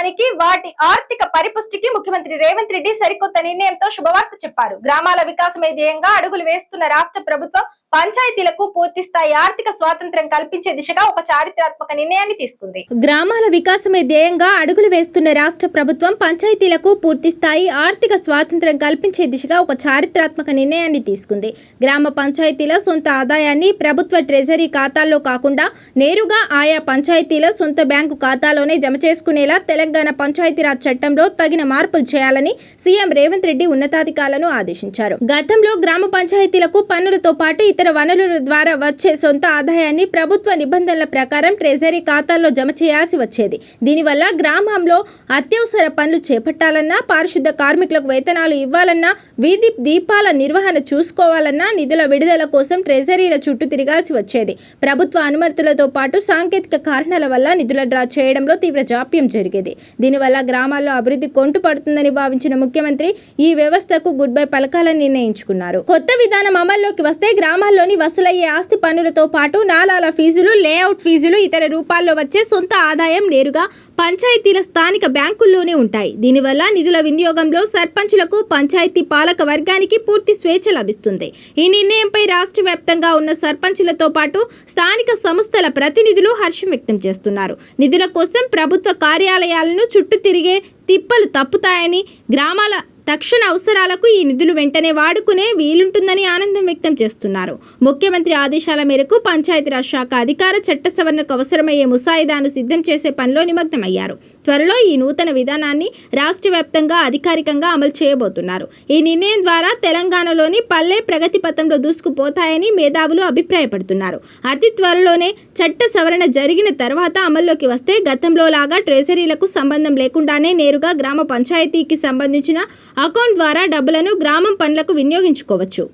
వ్యవసాయానికి వాటి ఆర్థిక పరిపుష్టికి ముఖ్యమంత్రి రేవంత్ రెడ్డి సరికొత్త నిర్ణయంతో శుభవార్త చెప్పారు. గ్రామాల వికాసమే ధ్యేయంగా అడుగులు వేస్తున్న రాష్ట్ర ప్రభుత్వం పంచాయతీలకు పూర్తి స్థాయి ఆర్థిక స్వాతంత్ర్యం కల్పించే దిశగా ఒక చారిత్రాత్మక నిర్ణయాన్ని తీసుకుంది. గ్రామాల వికాసమే ధ్యేయంగా అడుగులు వేస్తున్న రాష్ట్ర ప్రభుత్వం పంచాయతీలకు పూర్తి స్థాయి ఆర్థిక స్వాతంత్ర్యం కల్పించే దిశగా ఒక చారిత్రాత్మక నిర్ణయాన్ని తీసుకుంది. గ్రామ పంచాయతీల సొంత ఆదాయాన్ని ప్రభుత్వ ట్రెజరీ ఖాతాల్లో కాకుండా నేరుగా ఆయా పంచాయతీల సొంత బ్యాంకు ఖాతాలోనే జమ చేసుకునేలా తెలంగాణ పంచాయతీరాజ్ చట్టంలో తగిన మార్పులు చేయాలని సీఎం రేవంత్ రెడ్డి ఉన్నతాధికారులను ఆదేశించారు. గతంలో గ్రామ పంచాయతీలకు పన్నులతో పాటు ఇతర వనరుల ద్వారా వచ్చే సొంత ఆదాయాన్ని ప్రభుత్వ నిబంధనల ప్రకారం ట్రెజరీ ఖాతాల్లో జమ చేయాల్సి వచ్చేది. దీనివల్ల గ్రామంలో అత్యవసర పనులు చేపట్టాలన్నా, పారిశుద్ధ కార్మికులకు వేతనాలు ఇవ్వాలన్నా, వీధి దీపాల నిర్వహణ చూసుకోవాలన్నా నిధుల విడుదల కోసం ట్రెజరీల చుట్టూ తిరగాల్సి వచ్చేది. ప్రభుత్వ అనుమతులతో పాటు సాంకేతిక కారణాల వల్ల నిధుల డ్రా చేయడంలో తీవ్ర జాప్యం జరిగేది. దీనివల్ల గ్రామాల్లో అభివృద్ధి కొంటుపడుతుందని భావించిన ముఖ్యమంత్రి ఈ వ్యవస్థకు గుడ్ బై పలకాలని నిర్ణయించుకున్నారు. కొత్త విధానం అమల్లోకి వస్తే గ్రామాల్లోని వసూలయ్యే ఆస్తి పన్నులతో పాటు నాలాల ఫీజులు, లేఅవుట్ ఫీజులు, ఇతర రూపాల్లో వచ్చే సొంత ఆదాయం నేరుగా పంచాయతీల స్థానిక బ్యాంకుల్లోనే ఉంటాయి. దీనివల్ల నిధుల వినియోగంలో సర్పంచులకు, పంచాయతీ పాలక వర్గానికి పూర్తి స్వేచ్ఛ లభిస్తుంది. ఈ నిర్ణయంపై రాష్ట్ర వ్యాప్తంగా ఉన్న సర్పంచులతో పాటు స్థానిక సంస్థల ప్రతినిధులు హర్షం వ్యక్తం చేస్తున్నారు. నిధుల కోసం ప్రభుత్వ కార్యాలయాలను చుట్టూ తిరిగే తిప్పలు తప్పుతాయని, గ్రామాల తక్షణ అవసరాలకు ఈ నిధులు వెంటనే వాడుకునే వీలుంటుందని ఆనందం వ్యక్తం చేస్తున్నారు. ముఖ్యమంత్రి ఆదేశాల మేరకు పంచాయతీరాజ్ శాఖ అధికార చట్ట సవరణకు అవసరమయ్యే ముసాయిదాను సిద్ధం చేసే పనిలో నిమగ్నమయ్యారు. త్వరలో ఈ నూతన విధానాన్ని రాష్ట్ర వ్యాప్తంగా అధికారికంగా అమలు చేయబోతున్నారు. ఈ నిర్ణయం ద్వారా తెలంగాణలోని పల్లె ప్రగతి పథంలో దూసుకుపోతాయని మేధావులు అభిప్రాయపడుతున్నారు. అతి త్వరలోనే చట్ట సవరణ జరిగిన తర్వాత అమల్లోకి వస్తే గతంలో లాగా ట్రెజరీలకు సంబంధం లేకుండానే నేరుగా గ్రామ పంచాయతీకి సంబంధించిన అకౌంట్ ద్వారా డబ్బులను గ్రామం పనులకు వినియోగించుకోవచ్చు.